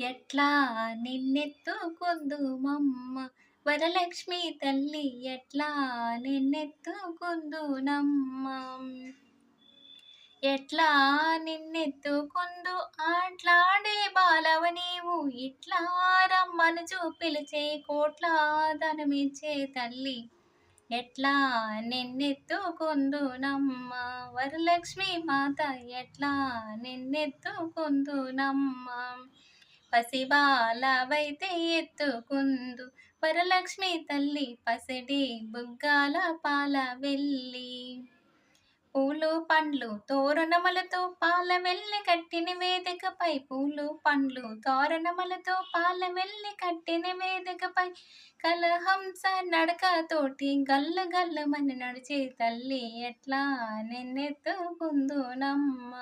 ఎట్లా నిన్నెత్తుకొందుమమ్మ వరలక్ష్మి తల్లి ఎట్లా నిన్నెత్తుకొందునమ్మ ఎట్లా నిన్నెత్తుకొందు ఆట్లాడే బాలవ నీవు ఇట్లా రమ్మనుచు పిలిచే కోట్ల ధనమిచ్చే తల్లి ఎట్లా నిన్నెత్తుకొందునమ్మ వరలక్ష్మి మాత ఎట్లా నిన్నెత్తుకొందునమ్మ పసిబాలవైతే ఎత్తుకుందు వరలక్ష్మి తల్లి పసిడి బుగ్గాల పాల వెళ్ళి పూలు పండ్లు తోరణములతో పాల వెళ్ళి కట్టిన వేదికపై పూలు పండ్లు తోరణములతో పాల వెళ్ళి కట్టిన వేదికపై కలహంస నడకతోటి గల్లు గల్లుమని నడిచే తల్లి ఎట్లా నిన్నెత్తుకుందునమ్మ